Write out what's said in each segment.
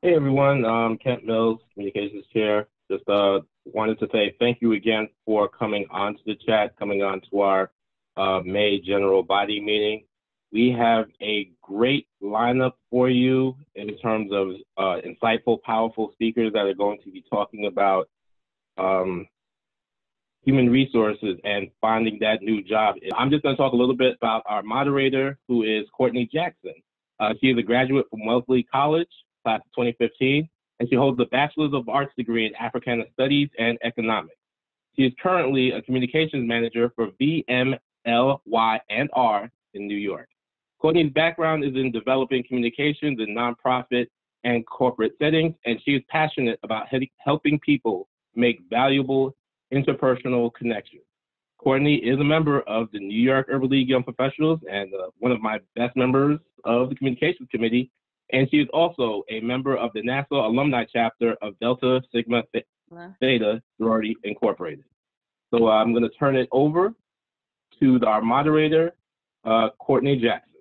Hey everyone, Kent Mills, Communications Chair. Just wanted to say thank you again for coming on to the chat, coming on to our May General Body meeting. We have a great lineup for you in terms of insightful, powerful speakers that are going to be talking about human resources and finding that new job. I'm just going to talk a little bit about our moderator, who is Courtney Jackson. She is a graduate from Wellesley College, class of 2015, and she holds a Bachelor's of Arts degree in Africana Studies and Economics. She is currently a communications manager for VMLY&R in New York. Courtney's background is in developing communications in nonprofit and corporate settings, and she is passionate about helping people make valuable interpersonal connections. Courtney is a member of the New York Urban League Young Professionals and one of my best members of the Communications Committee, and she is also a member of the Nassau Alumni Chapter of Delta Sigma Theta Sorority Incorporated. So I'm going to turn it over to our moderator, Courtney Jackson.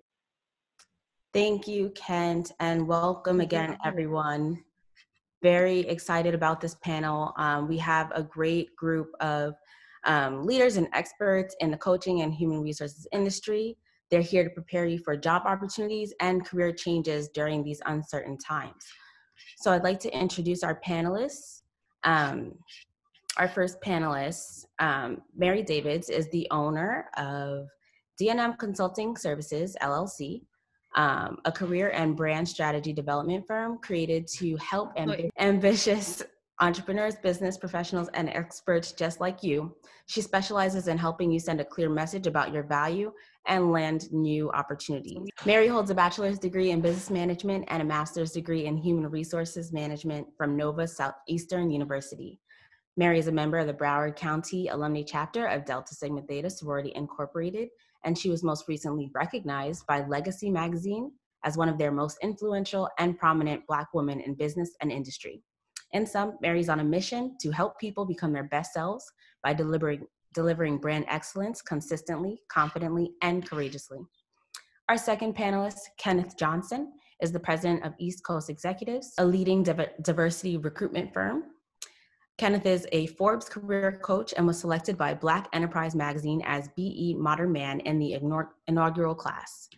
Thank you, Kent, and welcome again, everyone. Very excited about this panel. We have a great group of leaders and experts in the coaching and human resources industry. They're here to prepare you for job opportunities and career changes during these uncertain times. So I'd like to introduce our panelists. Our first panelist, Mary Davids, is the owner of D&M Consulting Services, LLC, a career and brand strategy development firm created to help ambitious entrepreneurs, business professionals, and experts just like you. She specializes in helping you send a clear message about your value and land new opportunities. Mary holds a bachelor's degree in business management and a master's degree in human resources management from Nova Southeastern University. Mary is a member of the Broward County Alumni Chapter of Delta Sigma Theta Sorority Incorporated, and she was most recently recognized by Legacy Magazine as one of their most influential and prominent Black women in business and industry. In sum, Mary's on a mission to help people become their best selves by delivering brand excellence consistently, confidently, and courageously. Our second panelist, Kenneth Johnson, is the president of East Coast Executives, a leading diversity recruitment firm. Kenneth is a Forbes career coach and was selected by Black Enterprise Magazine as BE Modern Man in the inaugural class.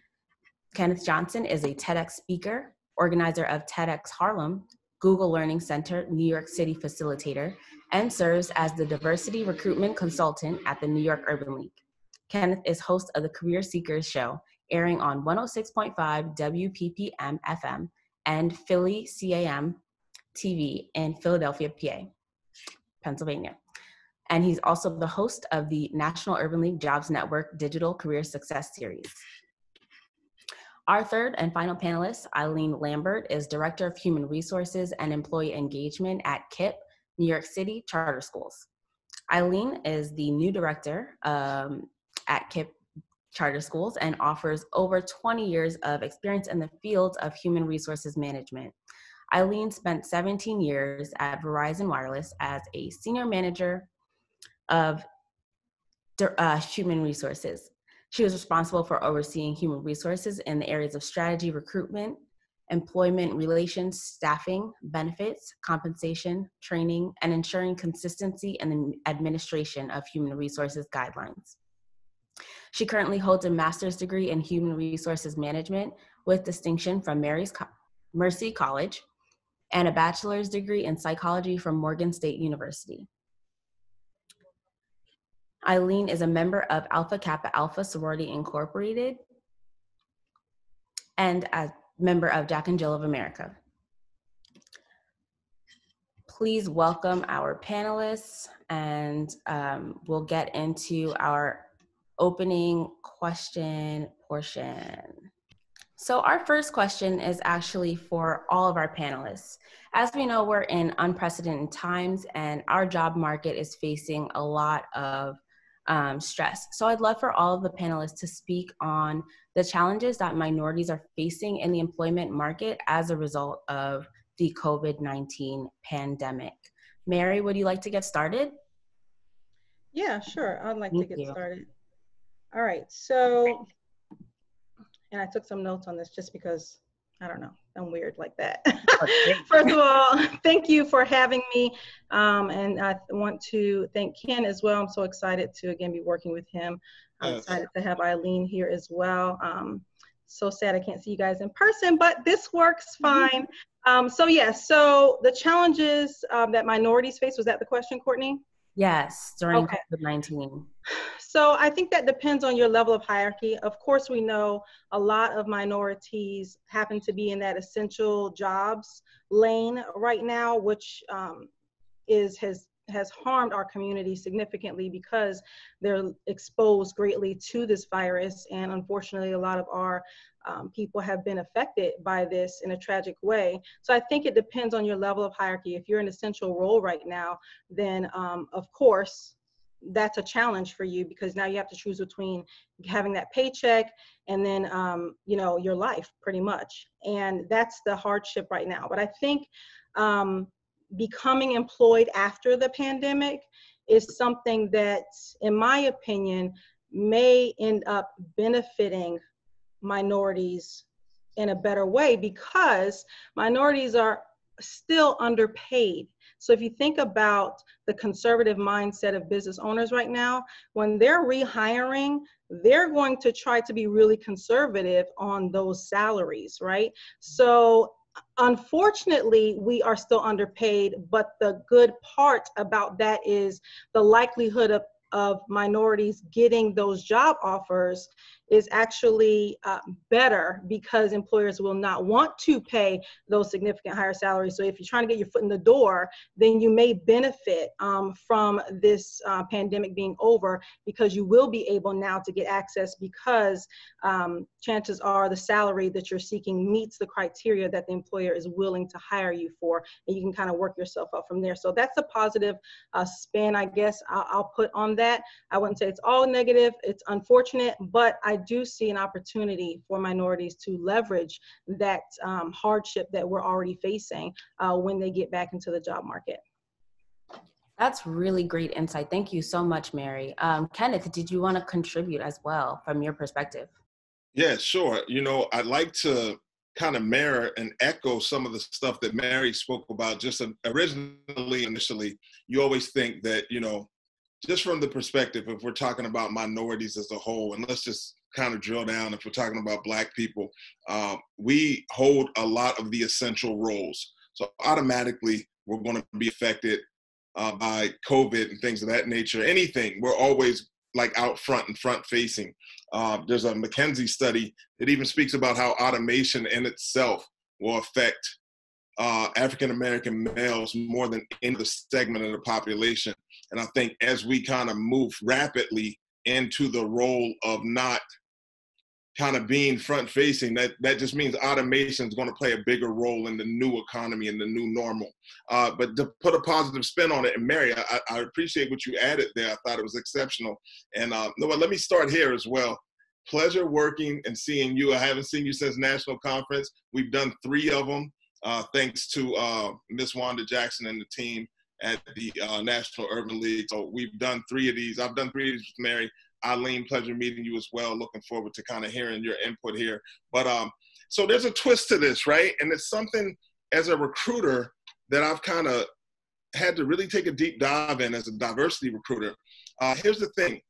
Kenneth Johnson is a TEDx speaker, organizer of TEDx Harlem, Google Learning Center, New York City facilitator, and serves as the diversity recruitment consultant at the New York Urban League. Kenneth is host of the Career Seekers Show, airing on 106.5 WPPM FM and Philly CAM TV in Philadelphia, PA. Pennsylvania. And he's also the host of the National Urban League Jobs Network Digital Career Success Series. Our third and final panelist, Eileen Lambert, is Director of Human Resources and Employee Engagement at KIPP, New York City Charter Schools. Eileen is the new director at KIPP Charter Schools and offers over 20 years of experience in the field of human resources management. Eileen spent 17 years at Verizon Wireless as a senior manager of human resources. She was responsible for overseeing human resources in the areas of strategy, recruitment, employment relations, staffing, benefits, compensation, training, and ensuring consistency in the administration of human resources guidelines. She currently holds a master's degree in human resources management with distinction from Mercy College, and a bachelor's degree in psychology from Morgan State University. Eileen is a member of Alpha Kappa Alpha Sorority Incorporated and a member of Jack and Jill of America. Please welcome our panelists, and we'll get into our opening question portion. So our first question is actually for all of our panelists. As we know, we're in unprecedented times and our job market is facing a lot of stress. So I'd love for all of the panelists to speak on the challenges that minorities are facing in the employment market as a result of the COVID-19 pandemic. Mary, would you like to get started? Yeah, sure. I'd like to get started. All right, so, and I took some notes on this just because, I don't know, I'm weird like that. Great. First of all, thank you for having me. And I want to thank Ken as well. I'm so excited to again be working with him. I'm excited to have Eileen here as well. So sad I can't see you guys in person, but this works fine. So the challenges that minorities face, was that the question, Courtney? Yes, during COVID-19. So I think that depends on your level of hierarchy. Of course, we know a lot of minorities happen to be in that essential jobs lane right now, which has harmed our community significantly because they're exposed greatly to this virus. And unfortunately, a lot of our people have been affected by this in a tragic way. So I think it depends on your level of hierarchy. If you're in an essential role right now, then of course, that's a challenge for you because now you have to choose between having that paycheck and then, your life pretty much. And that's the hardship right now. But I think becoming employed after the pandemic is something that, in my opinion, may end up benefiting minorities in a better way because minorities are still underpaid. So if you think about the conservative mindset of business owners right now, when they're rehiring, they're going to try to be really conservative on those salaries, right? So unfortunately, we are still underpaid, but the good part about that is the likelihood of minorities getting those job offers is actually better because employers will not want to pay those significant higher salaries. So if you're trying to get your foot in the door, then you may benefit from this pandemic being over because you will be able now to get access because chances are the salary that you're seeking meets the criteria that the employer is willing to hire you for, and you can kind of work yourself up from there. So that's a positive spin, I guess I'll put on that. I wouldn't say it's all negative. It's unfortunate, but I do see an opportunity for minorities to leverage that hardship that we're already facing when they get back into the job market. That's really great insight. Thank you so much, Mary. Kenneth, did you want to contribute as well from your perspective? Yeah, sure. I'd like to kind of mirror and echo some of the stuff that Mary spoke about. Just initially, you always think that, just from the perspective, if we're talking about minorities as a whole, and let's just kind of drill down, if we're talking about Black people, we hold a lot of the essential roles. So automatically, we're going to be affected by COVID and things of that nature. Anything, we're always like out front and front facing. There's a McKinsey study that even speaks about how automation in itself will affect African-American males more than any other segment of the population. And I think as we kind of move rapidly into the role of not kind of being front-facing, that just means automation is going to play a bigger role in the new economy and the new normal. But to put a positive spin on it, and Mary, I appreciate what you added there. I thought it was exceptional. And let me start here as well. Pleasure working and seeing you. I haven't seen you since National Conference. We've done 3 of them. Thanks to Miss Wanda Jackson and the team at the National Urban League. So we've done 3 of these. I've done 3 of these with Mary. Eileen, pleasure meeting you as well. Looking forward to kind of hearing your input here. But so there's a twist to this, right? And it's something as a recruiter that I've kind of had to really take a deep dive in as a diversity recruiter. Here's the thing.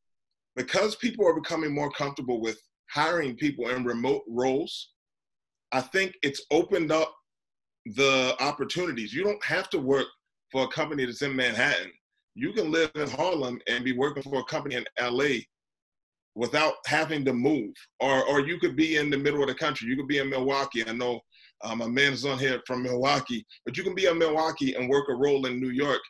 Because people are becoming more comfortable with hiring people in remote roles, I think it's opened up the opportunities. You don't have to work for a company that's in Manhattan. You can live in Harlem and be working for a company in LA without having to move. Or you could be in the middle of the country. You could be in Milwaukee. I know my man is on here from Milwaukee, but you can be in Milwaukee and work a role in New York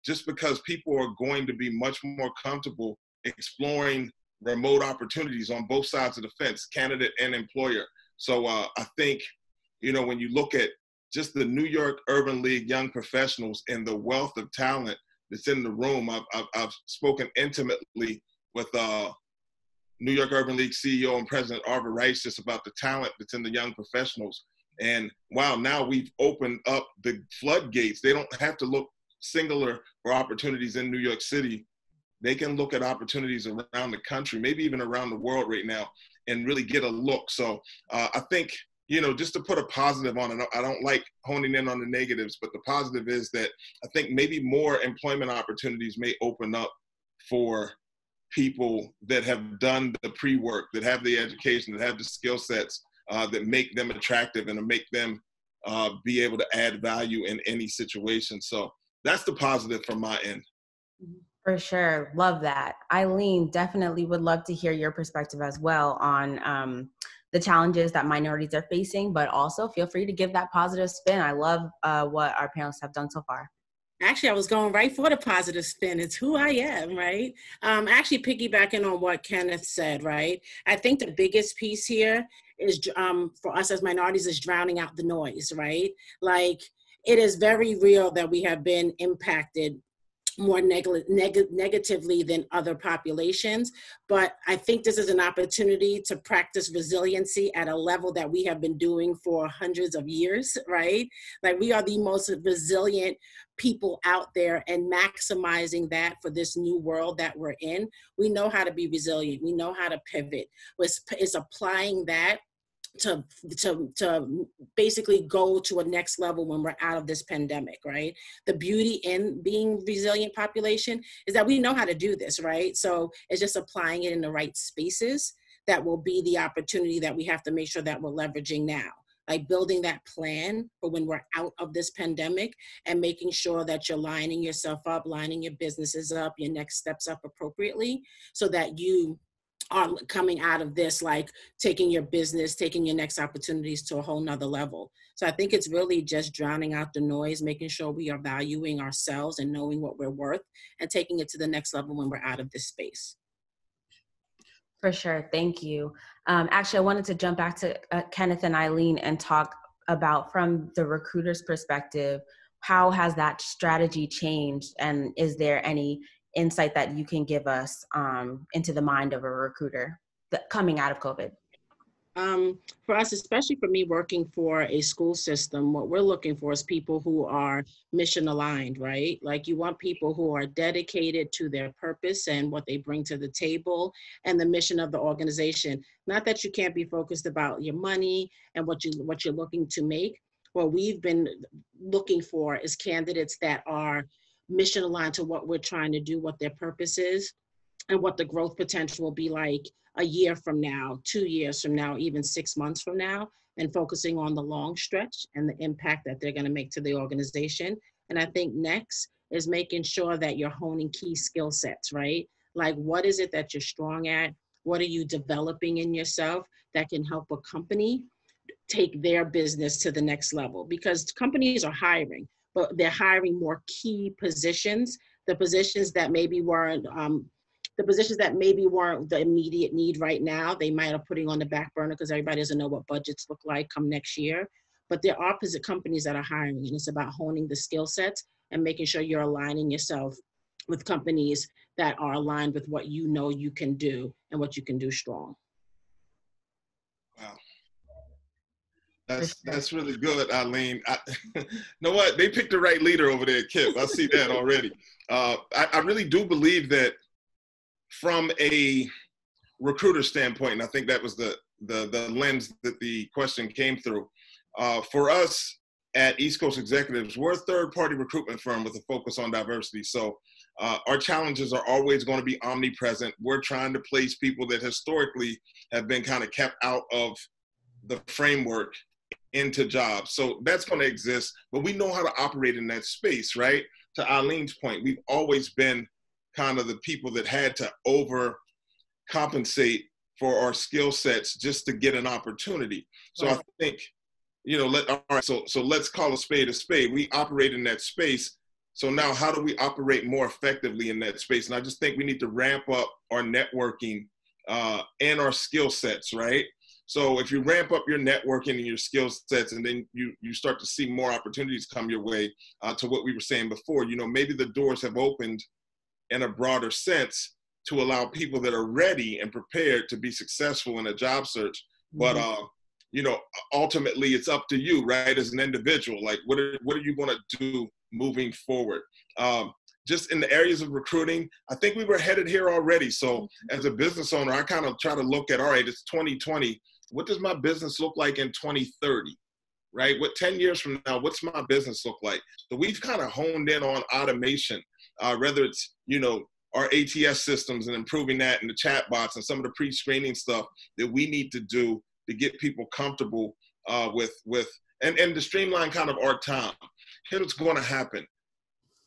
just because people are going to be much more comfortable exploring remote opportunities on both sides of the fence, candidate and employer. So I think, when you look at just the New York Urban League young professionals and the wealth of talent that's in the room, I've spoken intimately with New York Urban League CEO and President Arva Rice just about the talent that's in the young professionals. And wow, now we've opened up the floodgates. They don't have to look singular for opportunities in New York City. They can look at opportunities around the country, maybe even around the world right now, and really get a look. So I think just to put a positive on it, I don't like honing in on the negatives, but the positive is that I think maybe more employment opportunities may open up for people that have done the pre-work, that have the education, that have the skill sets that make them attractive and to make them be able to add value in any situation. So that's the positive from my end. For sure. Love that. Eileen, definitely would love to hear your perspective as well on the challenges that minorities are facing, but also feel free to give that positive spin. I love what our panelists have done so far. Actually, I was going right for the positive spin. It's who I am, right? Actually, piggybacking on what Kenneth said, right? I think the biggest piece here is for us as minorities is drowning out the noise, right? Like, it is very real that we have been impacted more negatively than other populations. But I think this is an opportunity to practice resiliency at a level that we have been doing for hundreds of years, right? Like, we are the most resilient people out there, and maximizing that for this new world that we're in. We know how to be resilient. We know how to pivot. It's applying that to basically go to a next level when we're out of this pandemic, right? The beauty in being resilient population is that we know how to do this, right? So it's just applying it in the right spaces that will be the opportunity that we have to make sure that we're leveraging now. Like building that plan for when we're out of this pandemic and making sure that you're lining yourself up, lining your businesses up, your next steps up appropriately so that you are coming out of this, like taking your business, taking your next opportunities to a whole nother level. So I think it's really just drowning out the noise, making sure we are valuing ourselves and knowing what we're worth and taking it to the next level when we're out of this space. For sure. Thank you. Actually, I wanted to jump back to Kenneth and Eileen and talk about, from the recruiter's perspective, how has that strategy changed? And is there any insight that you can give us into the mind of a recruiter coming out of COVID? For us, especially for me working for a school system, what we're looking for is people who are mission aligned, right? Like, you want people who are dedicated to their purpose and what they bring to the table and the mission of the organization. Not that you can't be focused about your money and what you're looking to make. What we've been looking for is candidates that are mission aligned to what we're trying to do, what their purpose is, and what the growth potential will be like a year from now, 2 years from now, even 6 months from now, and focusing on the long stretch and the impact that they're going to make to the organization. And I think next is making sure that you're honing key skill sets, right? Like, what is it that you're strong at? What are you developing in yourself that can help a company take their business to the next level? Because companies are hiring, but they're hiring more key positions, the positions that maybe weren't the immediate need right now. They might have putting on the back burner because everybody doesn't know what budgets look like come next year. But there are opposite companies that are hiring, and it's about honing the skill sets and making sure you're aligning yourself with companies that are aligned with what you know you can do and what you can do strong. Wow. That's really good, Eileen. You know what? They picked the right leader over there, Kip. I see that already. I really do believe that from a recruiter standpoint, and I think that was the lens that the question came through. For us at East Coast Executives, we're a third-party recruitment firm with a focus on diversity. So our challenges are always going to be omnipresent. We're trying to place people that historically have been kind of kept out of the framework into jobs. So that's going to exist, but we know how to operate in that space, right? To Eileen's point, we've always been kind of the people that had to overcompensate for our skill sets just to get an opportunity. So right. I think, all right, so let's call a spade a spade. We operate in that space. So now how do we operate more effectively in that space? And I just think we need to ramp up our networking and our skill sets, right? So if you ramp up your networking and your skill sets, and then you start to see more opportunities come your way, to what we were saying before, maybe the doors have opened in a broader sense to allow people that are ready and prepared to be successful in a job search. Mm-hmm. But, ultimately it's up to you, right? As an individual, like what are you going to do moving forward? Just in the areas of recruiting, I think we were headed here already. So as a business owner, I kind of try to look at, all right, it's 2020. what does my business look like in 2030? Right? What 10 years from now, what's my business look like? So we've kind of honed in on automation, whether it's, our ATS systems and improving that, and the chat bots and some of the pre-screening stuff that we need to do to get people comfortable and to streamline kind of our time. Here's what's going to happen.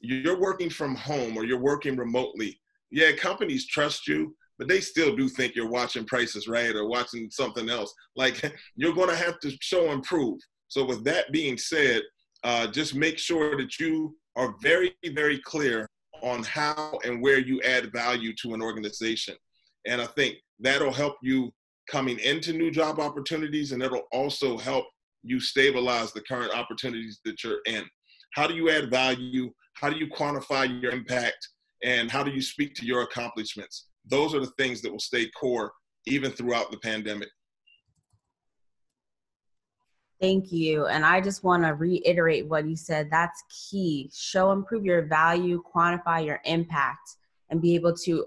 You're working from home or you're working remotely. Yeah, companies trust you, but they still do think you're watching Prices Right or watching something else. Like, you're going to have to show and prove. So with that being said, just make sure that you are very, very clear on how and where you add value to an organization. And I think that'll help you coming into new job opportunities, and it'll also help you stabilize the current opportunities that you're in. How do you add value? How do you quantify your impact? And how do you speak to your accomplishments? Those are the things that will stay core even throughout the pandemic. Thank you. And I just want to reiterate what you said. That's key. Show and prove your value, quantify your impact, and be able to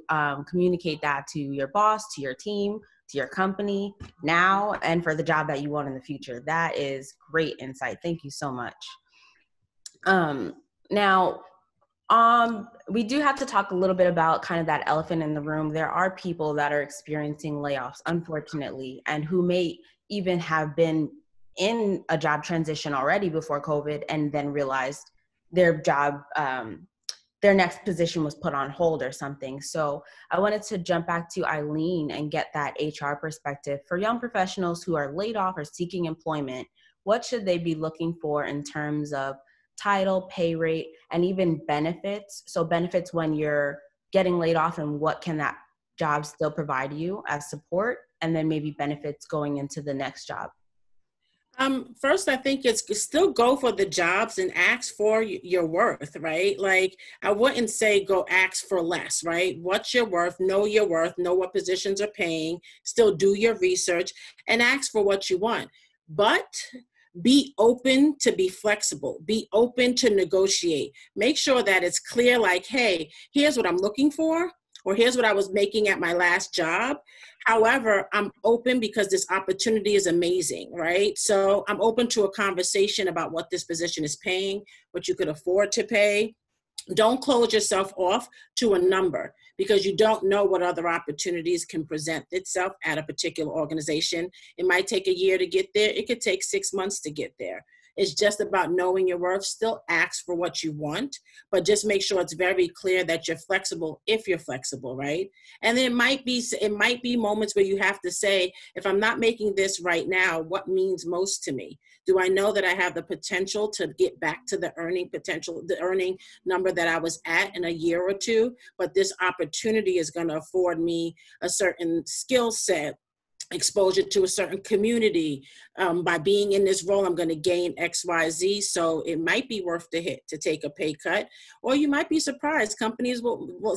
communicate that to your boss, to your team, to your company now, and for the job that you want in the future. That is great insight. Thank you so much. Now, we do have to talk a little bit about kind of that elephant in the room. There are people that are experiencing layoffs, unfortunately, and who may even have been in a job transition already before COVID and then realized their job, their next position was put on hold or something. So I wanted to jump back to Eileen and get that HR perspective. For young professionals who are laid off or seeking employment, what should they be looking for in terms of title, pay rate, and even benefits? So benefits when you're getting laid off, and what can that job still provide you as support, and then maybe benefits going into the next job. First, I think it's still go for the jobs and ask for your worth, right? Like, I wouldn't say go ask for less, right? What's your worth? Know your worth, know what positions are paying, still do your research and ask for what you want. But be open to be flexible, be open to negotiate. Make sure that it's clear, like, hey, here's what I'm looking for, or here's what I was making at my last job. However, I'm open because this opportunity is amazing, right? So I'm open to a conversation about what this position is paying, what you could afford to pay. Don't close yourself off to a number, because you don't know what other opportunities can present itself at a particular organization. It might take a year to get there. It could take 6 months to get there. It's just about knowing your worth. Still ask for what you want, but just make sure it's very clear that you're flexible if you're flexible, right? And then it might be moments where you have to say, if I'm not making this right now, what means most to me? Do I know that I have the potential to get back to the earning potential, the earning number that I was at in a year or two? But this opportunity is going to afford me a certain skill set, exposure to a certain community. By being in this role, I'm going to gain X, Y, Z. So it might be worth the hit to take a pay cut, or you might be surprised. Companies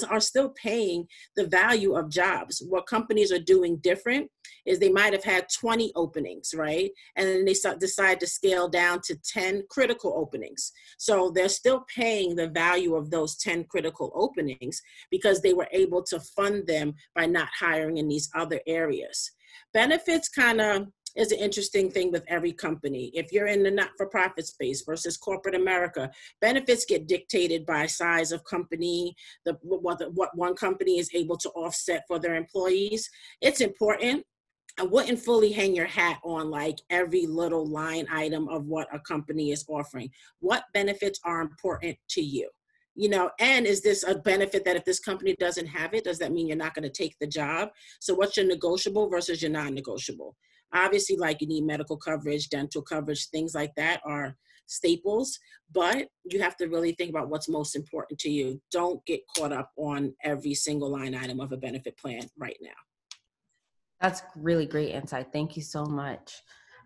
are still paying the value of jobs. What companies are doing different is they might have had 20 openings, right? And then they decide to scale down to 10 critical openings. So they're still paying the value of those 10 critical openings because they were able to fund them by not hiring in these other areas. Benefits kind of is an interesting thing with every company. If you're in the not-for-profit space versus corporate America, benefits get dictated by size of company, what one company is able to offset for their employees. It's important. I wouldn't fully hang your hat on like every little line item of what a company is offering. What benefits are important to you? You know, and is this a benefit that if this company doesn't have it, does that mean you're not going to take the job? So what's your negotiable versus your non-negotiable? Obviously, like, you need medical coverage, dental coverage, things like that are staples, but you have to really think about what's most important to you. Don't get caught up on every single line item of a benefit plan right now. That's really great insight. Thank you so much.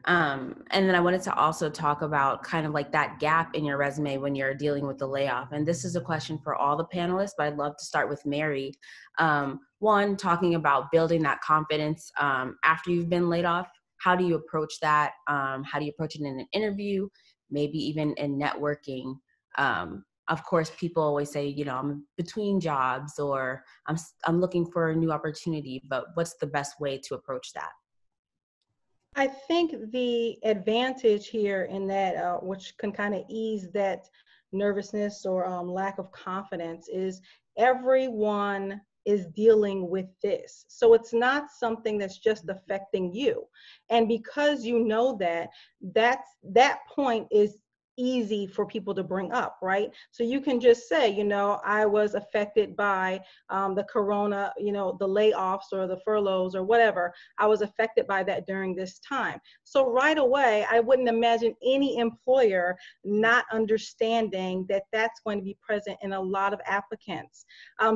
And then I wanted to also talk about kind of like that gap in your resume when you're dealing with the layoff. And this is a question for all the panelists, but I'd love to start with Mary. One, talking about building that confidence after you've been laid off. How do you approach that? How do you approach it in an interview? Maybe even in networking? Of course, people always say, you know, I'm between jobs, or I'm looking for a new opportunity, but what's the best way to approach that? I think the advantage here in that, which can kind of ease that nervousness or lack of confidence, is everyone is dealing with this. So it's not something that's just affecting you. And because you know that, that point is easy for people to bring up, right? So you can just say, I was affected by the corona, the layoffs or the furloughs or whatever. I was affected by that during this time. So right away, I wouldn't imagine any employer not understanding that that's going to be present in a lot of applicants.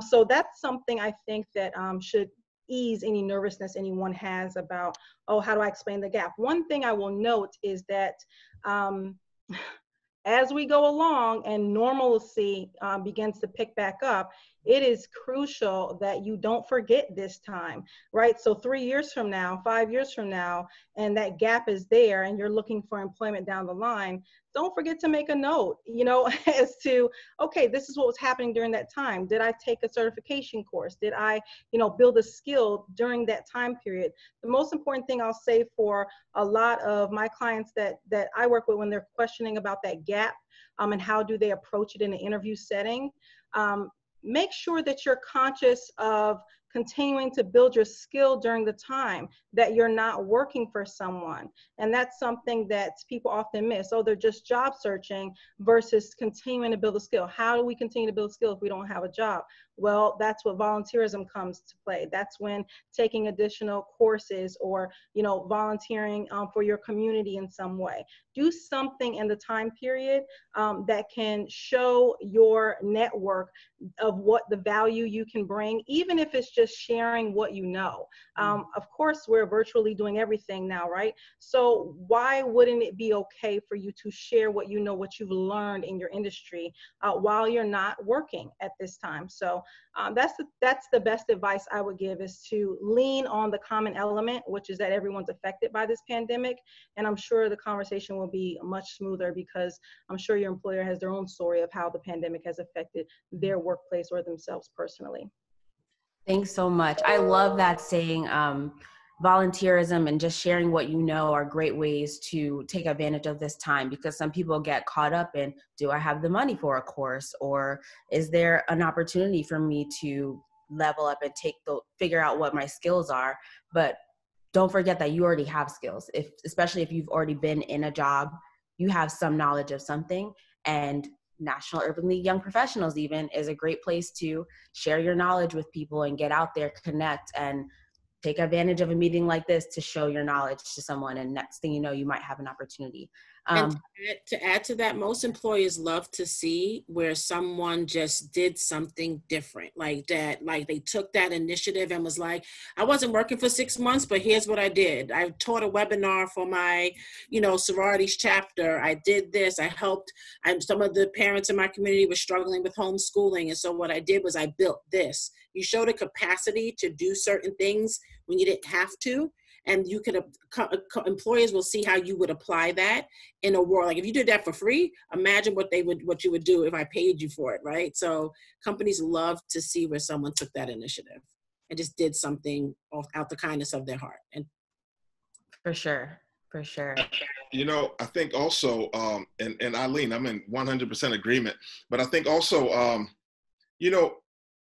So that's something I think that should ease any nervousness anyone has about, oh, how do I explain the gap? One thing I will note is that as we go along and normalcy begins to pick back up, it is crucial that you don't forget this time, right? So 3 years from now, 5 years from now, and that gap is there and you're looking for employment down the line, don't forget to make a note, as to, okay, this is what was happening during that time. Did I take a certification course? Did I, build a skill during that time period? The most important thing I'll say for a lot of my clients that I work with when they're questioning about that gap and how do they approach it in an interview setting, make sure that you're conscious of continuing to build your skill during the time that you're not working for someone. And that's something that people often miss. Oh, they're just job searching versus continuing to build a skill. How do we continue to build skill if we don't have a job? Well, that's what volunteerism comes to play. That's when taking additional courses or, volunteering for your community in some way. Do something in the time period that can show your network of what the value you can bring, even if it's just sharing what you know. Of course, we're virtually doing everything now, right? So why wouldn't it be okay for you to share what you know, what you've learned in your industry while you're not working at this time? So that's the best advice I would give, is to lean on the common element, which is that everyone's affected by this pandemic. And I'm sure the conversation will be much smoother because I'm sure your employer has their own story of how the pandemic has affected their workplace or themselves personally. Thanks so much. I love that saying. Volunteerism and just sharing what you know are great ways to take advantage of this time, because some people get caught up in, do I have the money for a course, or is there an opportunity for me to level up and figure out what my skills are? But don't forget that you already have skills. Especially if you've already been in a job, you have some knowledge of something. And National Urban League Young Professionals even is a great place to share your knowledge with people and get out there, connect, and take advantage of a meeting like this to show your knowledge to someone. And next thing you know, you might have an opportunity. And to add to that, most employers love to see where someone just did something different, like that, like they took that initiative and was like, I wasn't working for 6 months, but here's what I did. I taught a webinar for my, sororities chapter. I did this. I helped. Some of the parents in my community were struggling with homeschooling. And so what I did was I built this. You showed a capacity to do certain things when you didn't have to. And you could, employers will see how you would apply that in a world. Like if you did that for free, imagine what you would do if I paid you for it, right? So companies love to see where someone took that initiative and just did something out the kindness of their heart. And for sure. I think also, and Eileen, I'm in 100% agreement, but I think also,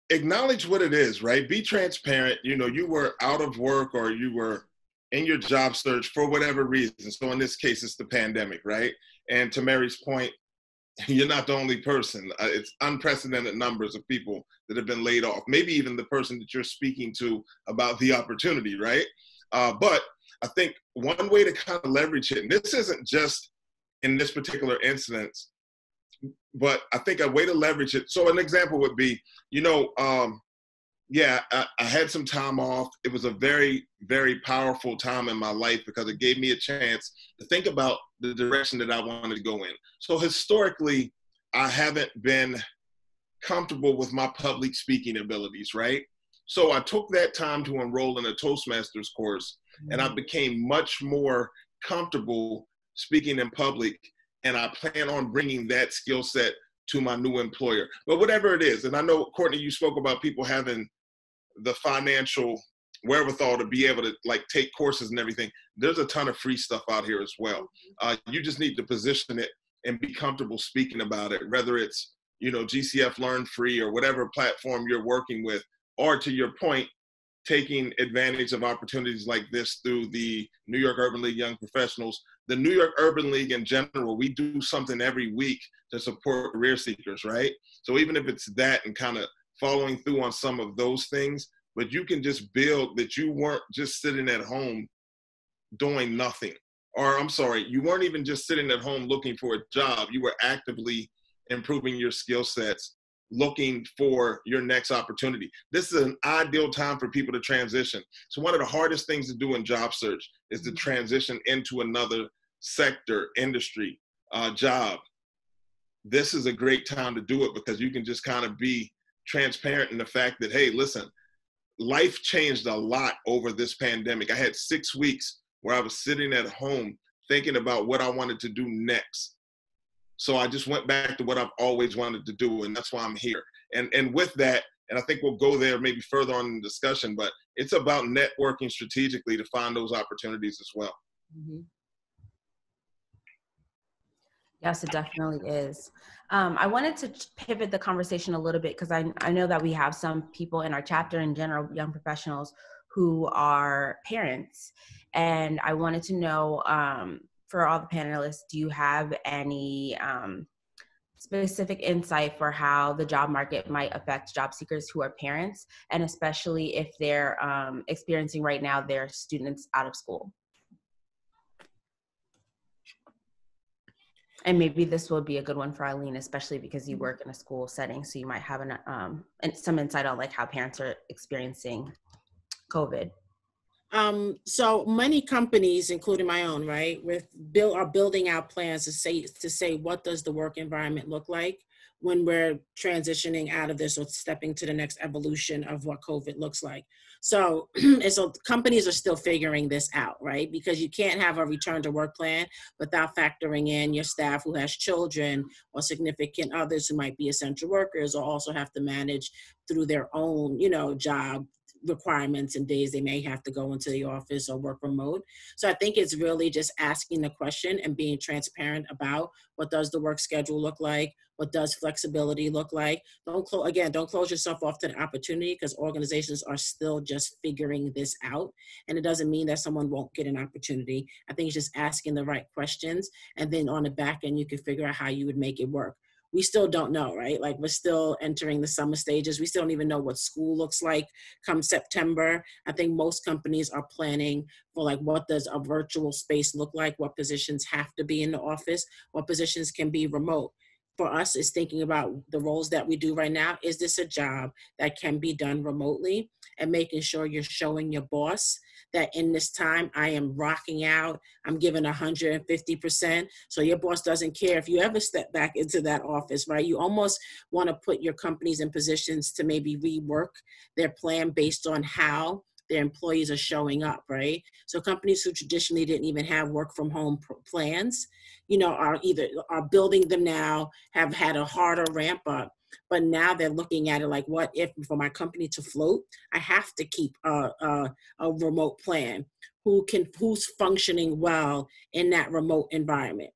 acknowledge what it is, right? Be transparent. You were out of work or you were in your job search for whatever reason. So in this case, it's the pandemic, right? And to Mary's point, you're not the only person. It's unprecedented numbers of people that have been laid off, maybe even the person that you're speaking to about the opportunity, right? But I think one way to kind of leverage it, and this isn't just in this particular instance, but I think a way to leverage it. So an example would be, I had some time off. It was a very, very powerful time in my life because it gave me a chance to think about the direction that I wanted to go in. So historically, I haven't been comfortable with my public speaking abilities, right? So I took that time to enroll in a Toastmasters course, and I became much more comfortable speaking in public, and I plan on bringing that skill set to my new employer. But whatever it is, and I know, Courtney, you spoke about people having the financial wherewithal to be able to like take courses and everything, there's a ton of free stuff out here as well. You just need to position it and be comfortable speaking about it, whether it's, you know, GCF Learn Free or whatever platform you're working with, or to your point, taking advantage of opportunities like this through the New York Urban League Young Professionals. The New York Urban League in general, we do something every week to support career seekers, right? So even if it's that and kind of following through on some of those things, but you can just build that you weren't just sitting at home doing nothing. Or I'm sorry, you weren't even just sitting at home looking for a job. You were actively improving your skill sets, looking for your next opportunity. This is an ideal time for people to transition. So one of the hardest things to do in job search is to transition into another sector, industry, job. This is a great time to do it because you can just kind of be transparent in the fact that, hey, listen, life changed a lot over this pandemic. I had 6 weeks where I was sitting at home thinking about what I wanted to do next. So I just went back to what I've always wanted to do, and that's why I'm here. And with that, and I think we'll go there maybe further on in the discussion, but it's about networking strategically to find those opportunities as well. Mm-hmm. Yes, it definitely is. I wanted to pivot the conversation a little bit because I know that we have some people in our chapter in general, young professionals, who are parents. And I wanted to know, for all the panelists, do you have any specific insight for how the job market might affect job seekers who are parents, and especially if they're experiencing right now their students out of school? And maybe this will be a good one for Eileen, especially because you work in a school setting, so you might have some insight on like how parents are experiencing COVID. So many companies, including my own, right, are building out plans to say what does the work environment look like when we're transitioning out of this or stepping to the next evolution of what COVID looks like. So, and so companies are still figuring this out, right? Because you can't have a return to work plan without factoring in your staff who has children or significant others who might be essential workers or also have to manage through their own, job requirements and days they may have to go into the office or work remote. So I think it's really just asking the question and being transparent about what does the work schedule look like? What does flexibility look like? Don't close yourself off to the opportunity because organizations are still just figuring this out. And it doesn't mean that someone won't get an opportunity. I think it's just asking the right questions. And then on the back end, you can figure out how you would make it work. We still don't know, right? Like we're still entering the summer stages. We still don't even know what school looks like come September. I think most companies are planning for like, what does a virtual space look like? What positions have to be in the office? What positions can be remote? For us, is thinking about the roles that we do right now. Is this a job that can be done remotely? And making sure you're showing your boss that in this time, I am rocking out, I'm giving 150%. So your boss doesn't care if you ever step back into that office, right? You almost want to put your companies in positions to maybe rework their plan based on how their employees are showing up, right? So companies who traditionally didn't even have work from home plans, are building them now, have had a harder ramp up. But now they're looking at it like, what if for my company to float, I have to keep a remote plan? Who's functioning well in that remote environment?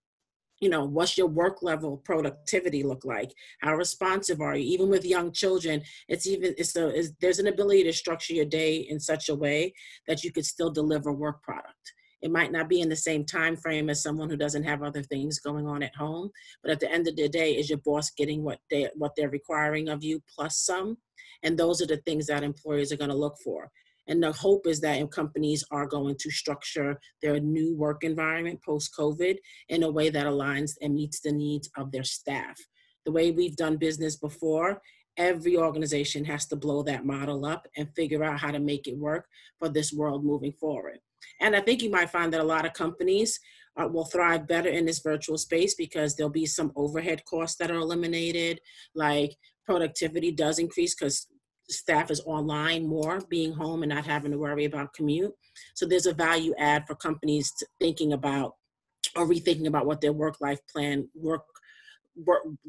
What's your work level productivity look like? How responsive are you? Even with young children, there's an ability to structure your day in such a way that you could still deliver work product. It might not be in the same time frame as someone who doesn't have other things going on at home, but at the end of the day, is your boss getting what they're requiring of you plus some? And those are the things that employers are going to look for. And the hope is that companies are going to structure their new work environment post-COVID in a way that aligns and meets the needs of their staff. The way we've done business before, every organization has to blow that model up and figure out how to make it work for this world moving forward. And I think you might find that a lot of companies will thrive better in this virtual space because there'll be some overhead costs that are eliminated, like productivity does increase because staff is online more, being home and not having to worry about commute. So there's a value add for companies thinking about or rethinking about what their work-life plan,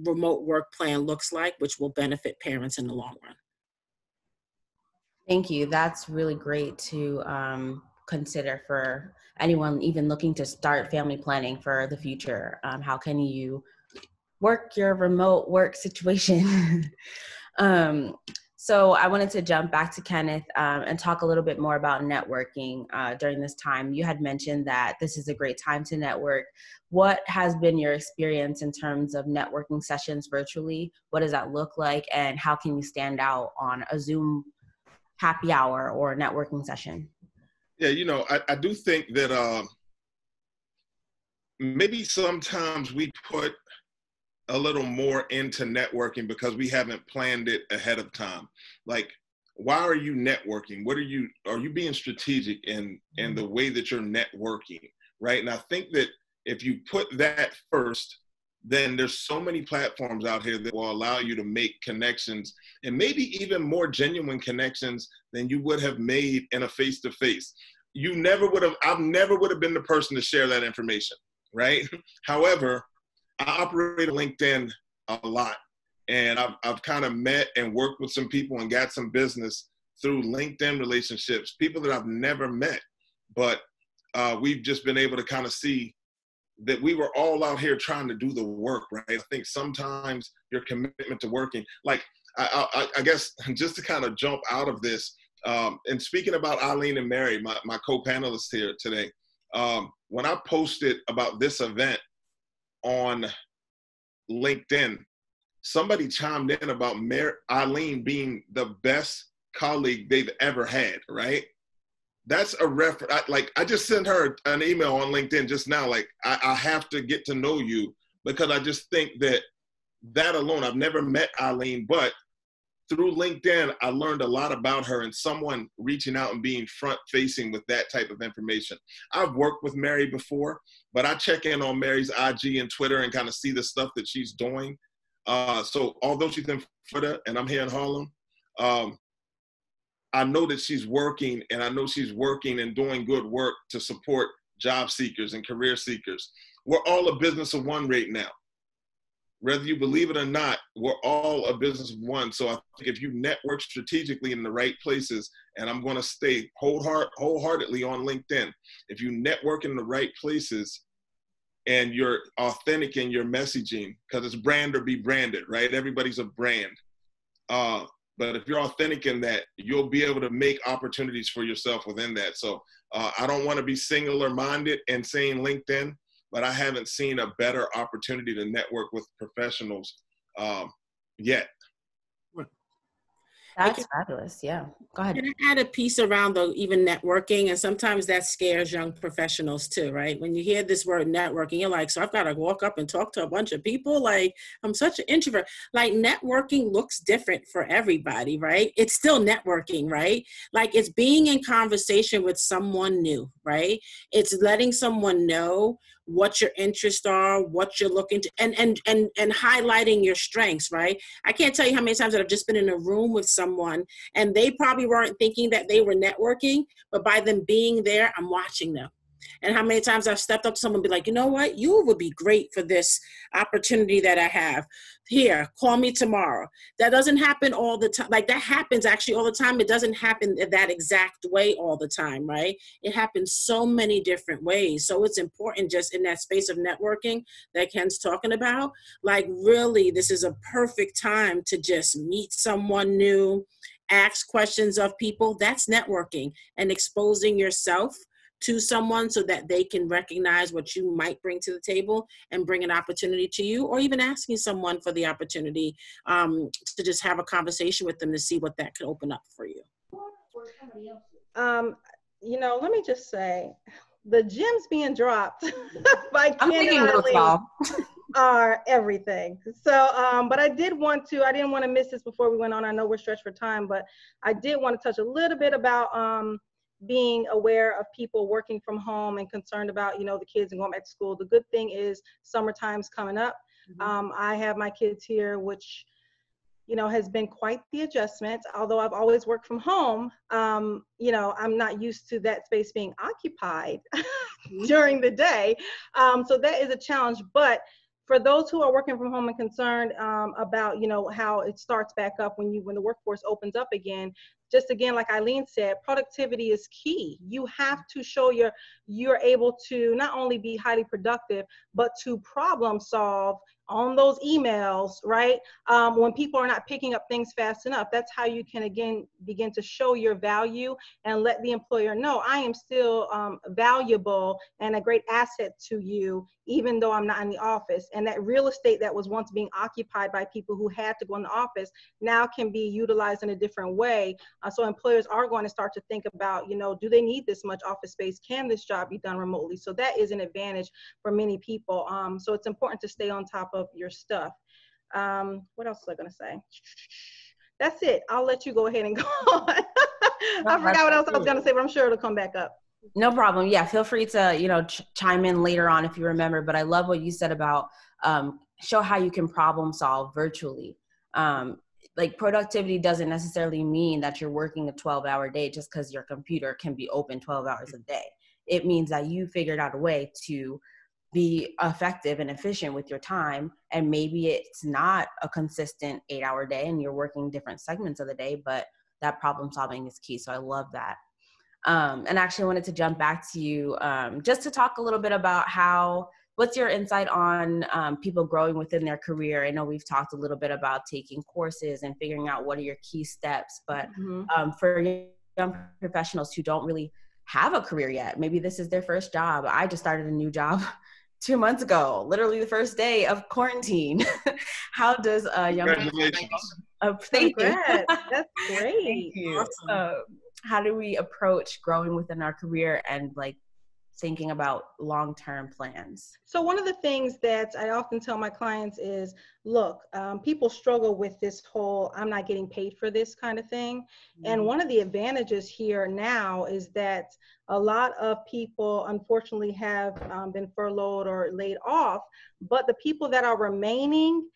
remote work plan looks like, which will benefit parents in the long run. Thank you. That's really great to consider for anyone even looking to start family planning for the future. How can you work your remote work situation? So I wanted to jump back to Kenneth and talk a little bit more about networking during this time. You had mentioned that this is a great time to network. What has been your experience in terms of networking sessions virtually? What does that look like? And how can you stand out on a Zoom happy hour or networking session? Yeah, you know, I do think that maybe sometimes we put a little more into networking because we haven't planned it ahead of time. Like, why are you networking? Are you being strategic in the way that you're networking, right? And I think that if you put that first, then there's so many platforms out here that will allow you to make connections, and maybe even more genuine connections than you would have made in a face-to-face. I've never would have been the person to share that information, right? However, I operate on LinkedIn a lot, and I've kind of met and worked with some people and got some business through LinkedIn relationships, people that I've never met, but we've just been able to kind of see that we were all out here trying to do the work, right? I think sometimes your commitment to working, like I guess just to kind of jump out of this, and speaking about Eileen and Mary, my co-panelists here today, when I posted about this event on LinkedIn, somebody chimed in about Eileen being the best colleague they've ever had, right? That's a reference. I just sent her an email on LinkedIn just now, like, I have to get to know you, because I just think that alone, I've never met Eileen, but through LinkedIn, I learned a lot about her, and someone reaching out and being front-facing with that type of information. I've worked with Mary before, but I check in on Mary's IG and Twitter and kind of see the stuff that she's doing. So although she's in Florida and I'm here in Harlem, I know that she's working, and I know she's working and doing good work to support job seekers and career seekers. We're all a business of one right now. Whether you believe it or not, we're all a business of one. So I think if you network strategically in the right places, and I'm going to stay wholeheartedly on LinkedIn, if you network in the right places and you're authentic in your messaging, because it's brand or be branded, right? Everybody's a brand. But if you're authentic in that, you'll be able to make opportunities for yourself within that. So I don't want to be singular-minded and saying LinkedIn, but I haven't seen a better opportunity to network with professionals yet. That's fabulous. Yeah, go ahead. Can I add a piece around even networking? And sometimes that scares young professionals too, right? When you hear this word networking, you're like, so I've got to walk up and talk to a bunch of people? Like, I'm such an introvert. Like, networking looks different for everybody, right? It's still networking, right? Like, it's being in conversation with someone new, right? It's letting someone know what your interests are, what you're looking to, and highlighting your strengths, right? I can't tell you how many times that I've just been in a room with someone and they probably weren't thinking that they were networking, but by them being there, I'm watching them. And how many times I've stepped up to someone and be like, you know what, you would be great for this opportunity that I have. Here, call me tomorrow. That doesn't happen all the time. Like, that happens actually all the time. It doesn't happen that exact way all the time, right? It happens so many different ways. So it's important just in that space of networking that Ken's talking about. Like, really, this is a perfect time to just meet someone new, ask questions of people. That's networking and exposing yourself to someone so that they can recognize what you might bring to the table and bring an opportunity to you, or even asking someone for the opportunity to just have a conversation with them to see what that could open up for you. You know, let me just say, the gems being dropped by Ken and Eileen are everything. So, but I didn't want to miss this before we went on. I know we're stretched for time, but I did want to touch a little bit about being aware of people working from home and concerned about, you know, the kids and going back to school. The good thing is summertime's coming up. I have my kids here, which, you know, has been quite the adjustment. Although I've always worked from home, you know, I'm not used to that space being occupied during the day. So that is a challenge. But for those who are working from home and concerned about, how it starts back up when the workforce opens up again, just again, like Eileen said, productivity is key. You have to show you're able to not only be highly productive, but to problem solve on those emails, right? When people are not picking up things fast enough, that's how you can, again, begin to show your value and let the employer know, I am still valuable and a great asset to you, even though I'm not in the office. And that real estate that was once being occupied by people who had to go in the office now can be utilized in a different way. So employers are going to start to think about, do they need this much office space? Can this job be done remotely? So that is an advantage for many people. So it's important to stay on top of your stuff. What else was I going to say? That's it. I'll let you go ahead and go on. I forgot what else I was going to say, but I'm sure it'll come back up. No problem. Yeah, feel free to, chime in later on if you remember, but I love what you said about show how you can problem solve virtually. Like productivity doesn't necessarily mean that you're working a 12-hour day just because your computer can be open 12 hours a day. It means that you figured out a way to be effective and efficient with your time. And maybe it's not a consistent 8-hour day and you're working different segments of the day, but that problem solving is key. So I love that. And actually I wanted to jump back to you just to talk a little bit about what's your insight on people growing within their career? I know we've talked a little bit about taking courses and figuring out what are your key steps, but for young professionals who don't really have a career yet, maybe this is their first job. I just started a new job 2 months ago, literally the first day of quarantine. How does a young professional, thank you. That's great. Thank you. Awesome. How do we approach growing within our career and like thinking about long-term plans? So one of the things that I often tell my clients is, look, people struggle with this whole, I'm not getting paid for this kind of thing. And one of the advantages here now is that a lot of people unfortunately have been furloughed or laid off, but the people that are remaining,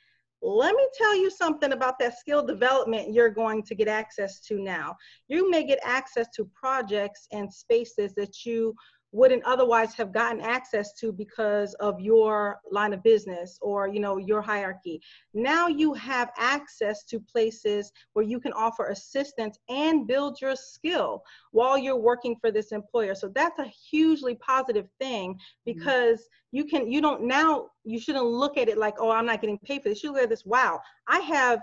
let me tell you something about that skill development you're going to get access to now. You may get access to projects and spaces that you wouldn't otherwise have gotten access to because of your line of business or, your hierarchy. Now you have access to places where you can offer assistance and build your skill while you're working for this employer. So that's a hugely positive thing because you shouldn't look at it like, oh, I'm not getting paid for this. You look at this, wow, I have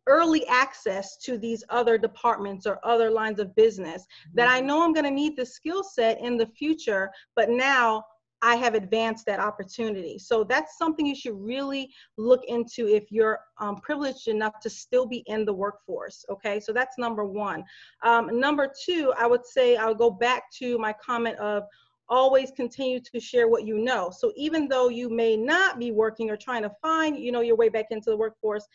early access to these other departments or other lines of business that I know I'm going to need the skill set in the future, but now I have advanced that opportunity. So that's something you should really look into if you're privileged enough to still be in the workforce. Okay, so that's number one. Number two, I would say I'll go back to my comment of always continue to share what you know. So even though you may not be working or trying to find, your way back into the workforce,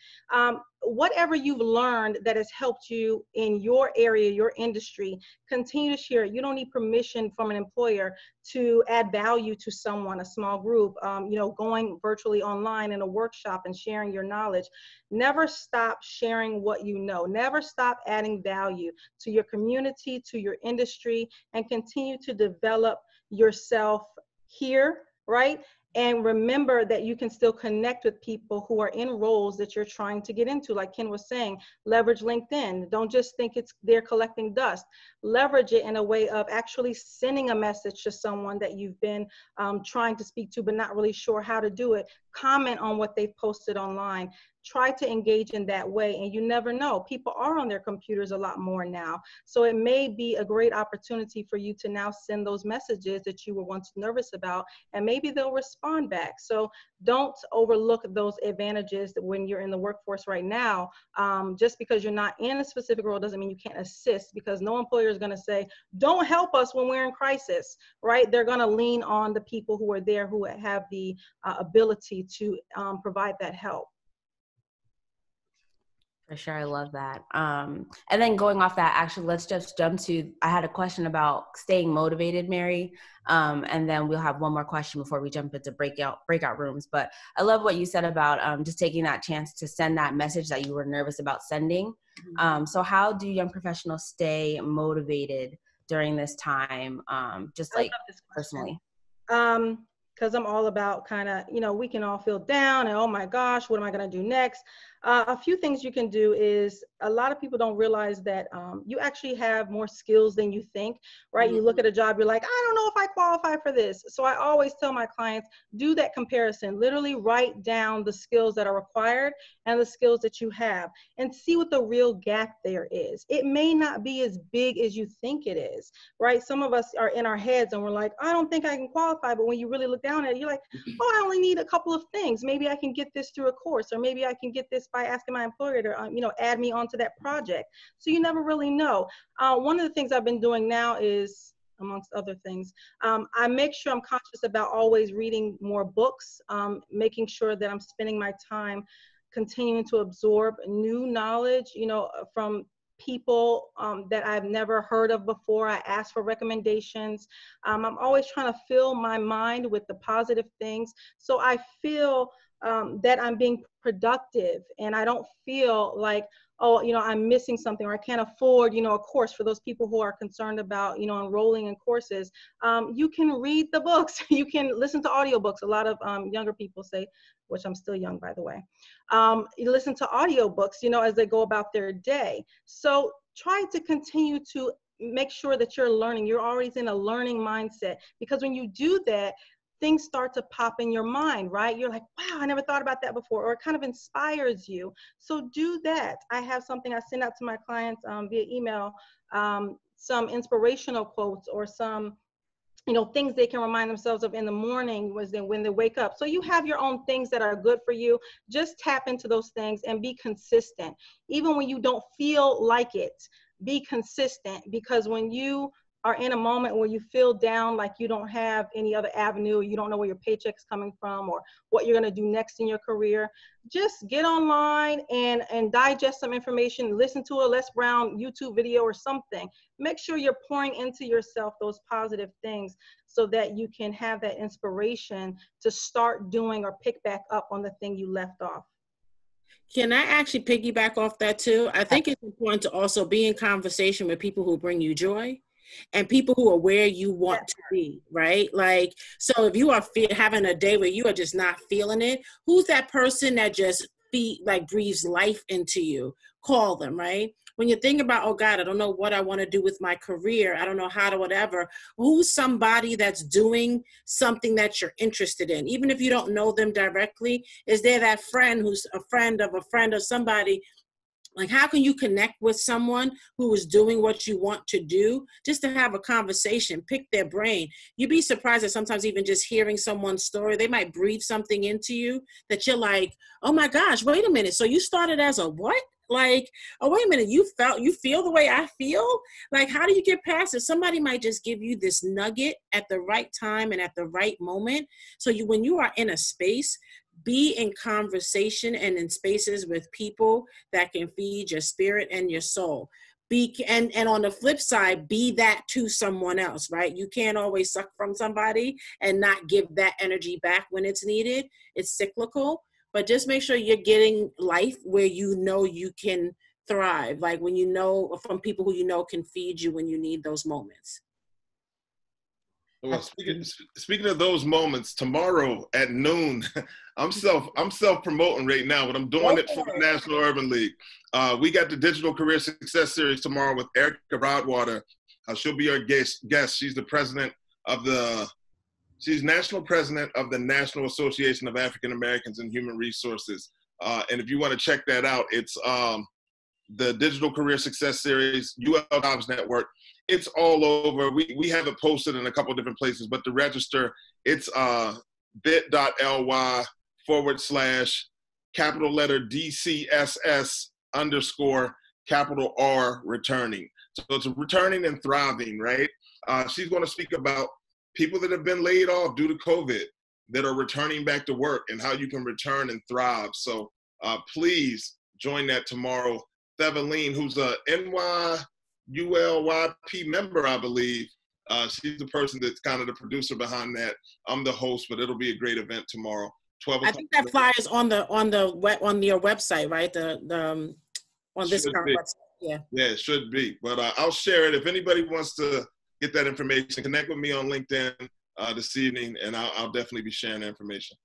whatever you've learned that has helped you in your area, your industry, continue to share it. You don't need permission from an employer to add value to someone, a small group, going virtually online in a workshop and sharing your knowledge. Never stop sharing what you know. Never stop adding value to your community, to your industry, and continue to develop yourself here, right? And remember that you can still connect with people who are in roles that you're trying to get into. Like Ken was saying, leverage LinkedIn. Don't just think they're collecting dust. Leverage it in a way of actually sending a message to someone that you've been trying to speak to, but not really sure how to do it. Comment on what they've posted online. Try to engage in that way, and you never know. People are on their computers a lot more now. So it may be a great opportunity for you to now send those messages that you were once nervous about, and maybe they'll respond back. So don't overlook those advantages when you're in the workforce right now. Just because you're not in a specific role doesn't mean you can't assist, because no employer is going to say, don't help us when we're in crisis, right? They're going to lean on the people who are there who have the ability to provide that help. For sure. I love that. And then going off that, actually, let's just jump to, I had a question about staying motivated, Mary. And then we'll have one more question before we jump into breakout rooms. But I love what you said about just taking that chance to send that message that you were nervous about sending. So how do young professionals stay motivated during this time? Just like personally. because I'm all about kind of, we can all feel down and, oh my gosh, what am I going to do next? A few things you can do is, a lot of people don't realize that you actually have more skills than you think, right? Mm-hmm. You look at a job, you're like, I don't know if I qualify for this. So I always tell my clients, do that comparison. Literally write down the skills that are required and the skills that you have, and see what the real gap there is. It may not be as big as you think it is, right? Some of us are in our heads and we're like, I don't think I can qualify. But when you really look down at it, you're like, oh, I only need a couple of things. Maybe I can get this through a course, or maybe I can get this by asking my employer to, add me onto that project. So you never really know. One of the things I've been doing now is, amongst other things, I make sure I'm conscious about always reading more books, making sure that I'm spending my time continuing to absorb new knowledge, from people that I've never heard of before. I ask for recommendations. I'm always trying to fill my mind with the positive things, so I feel that I'm being productive, and I don't feel like, oh, I'm missing something, or I can't afford, a course. For those people who are concerned about, enrolling in courses, you can read the books. You can listen to audiobooks. A lot of younger people say, which I'm still young, by the way, you listen to audiobooks, as they go about their day. So try to continue to make sure that you're learning. You're always in a learning mindset, because when you do that, things start to pop in your mind, right? You're like, wow, I never thought about that before, or it kind of inspires you. So do that. I have something I send out to my clients via email, some inspirational quotes, or some things they can remind themselves of in the morning when they wake up. So you have your own things that are good for you. Just tap into those things and be consistent. Even when you don't feel like it, be consistent, because when you are in a moment where you feel down, like you don't have any other avenue, you don't know where your paycheck's coming from or what you're going to do next in your career, just get online and digest some information, listen to a Les Brown YouTube video or something. Make sure you're pouring into yourself those positive things, so that you can have that inspiration to start doing or pick back up on the thing you left off. Can I actually piggyback off that too? I think it's important to also be in conversation with people who bring you joy, and people who are where you want to be, right? Like, so if you are having a day where you are just not feeling it, who's that person that just breathes life into you? Call them, right? When you think about, oh God, I don't know what I want to do with my career, I don't know how to whatever, who's somebody that's doing something that you're interested in? Even if you don't know them directly, is there that friend who's a friend of a friend of somebody? Like, how can you connect with someone who is doing what you want to do, just to have a conversation, pick their brain? You'd be surprised that sometimes even just hearing someone's story, they might breathe something into you that you're like, oh my gosh, wait a minute. So you started as a what? Like, oh, wait a minute, you feel the way I feel? Like, how do you get past it? Somebody might just give you this nugget at the right time and at the right moment. So when you are in a space, be in conversation and in spaces with people that can feed your spirit and your soul. And on the flip side, be that to someone else, right? You can't always suck from somebody and not give that energy back when it's needed. It's cyclical, but just make sure you're getting life where you know you can thrive, like when you know from people who you know can feed you when you need those moments. Well, speaking of those moments, tomorrow at noon, I'm self-promoting right now, but I'm doing it for the National Urban League. We got the Digital Career Success Series tomorrow with Erica Broadwater. She'll be our guest. She's the president of she's national president of the National Association of African Americans in Human Resources. And if you want to check that out, it's the Digital Career Success Series, UL Jobs Network. It's all over. We have it posted in a couple different places, but to register, it's bit.ly/DCSS_R returning. So it's returning and thriving, right? She's going to speak about people that have been laid off due to COVID that are returning back to work and how you can return and thrive. So please join that tomorrow. Theveline, who's a NYULYP member, I believe. She's the person that's kind of the producer behind that. I'm the host, but it'll be a great event tomorrow. 12 o'clock. I think that flyer is on your website, right? On this current website. Yeah, it should be. But I'll share it. If anybody wants to get that information, connect with me on LinkedIn. this evening, and I'll definitely be sharing the information.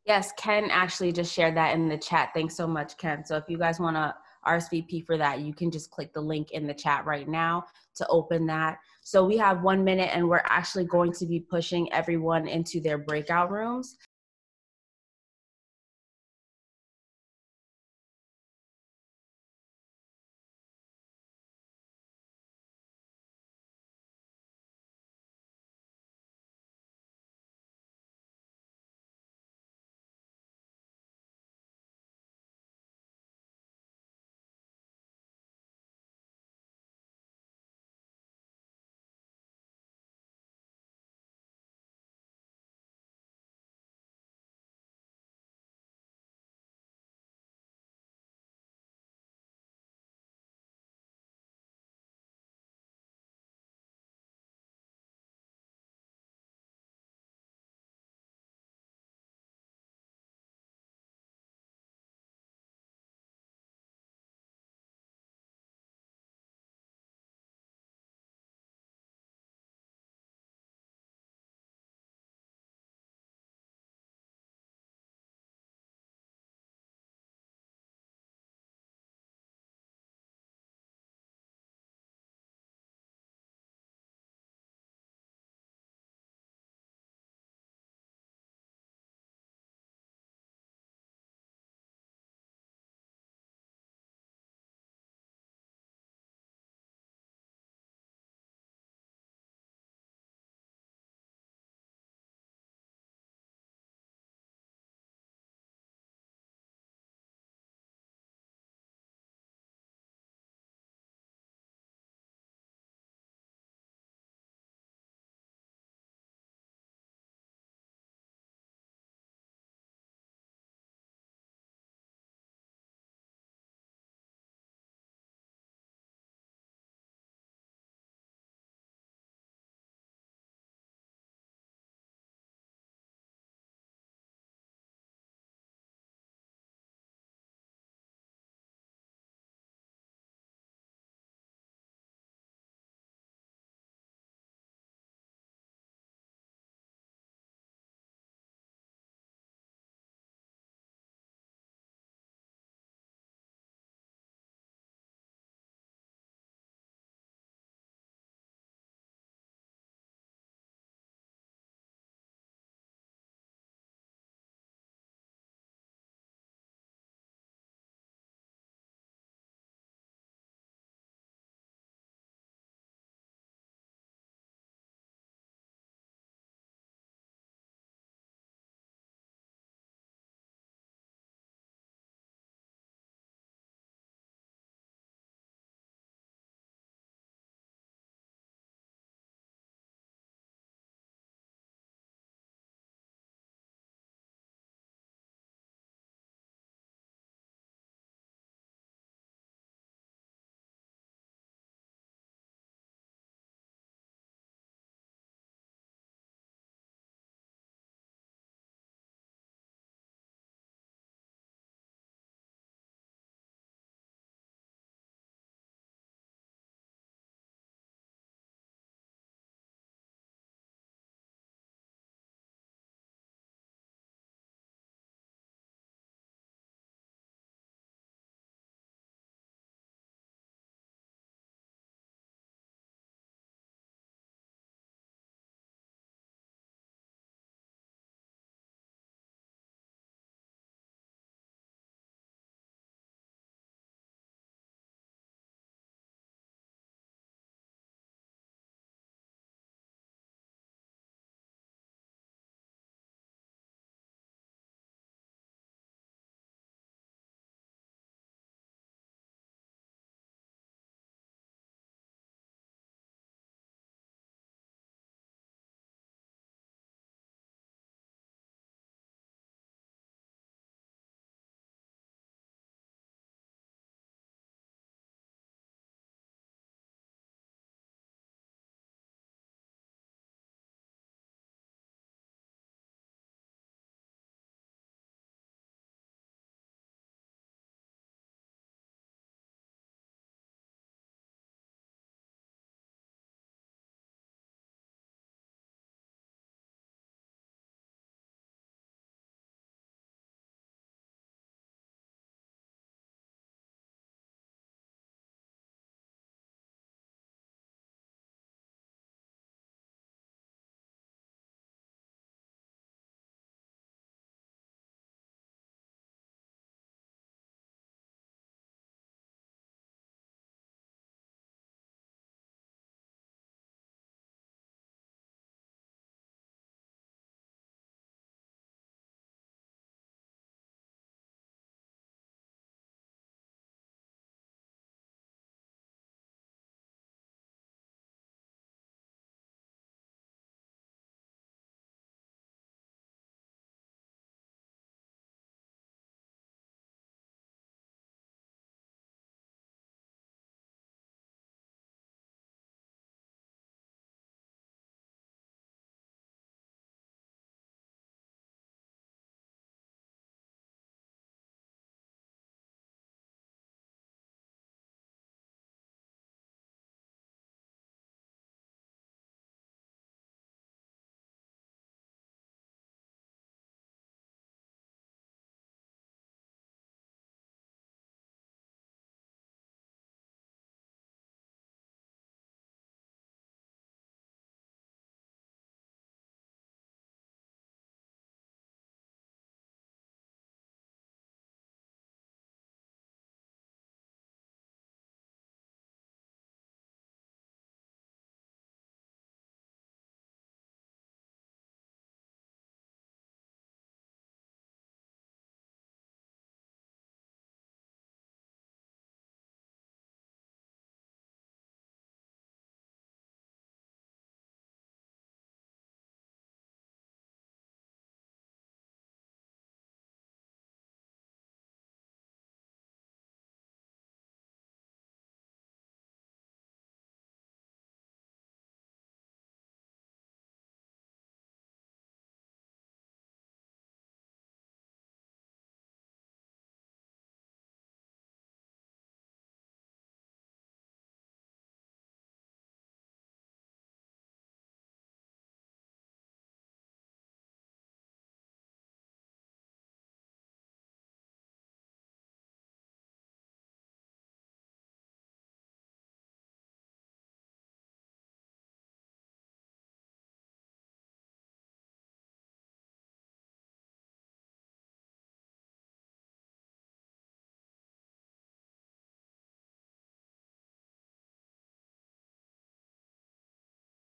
Yes, Ken actually just shared that in the chat. Thanks so much, Ken. So if you guys want to RSVP for that, you can just click the link in the chat right now to open that. So we have 1 minute, and we're actually going to be pushing everyone into their breakout rooms.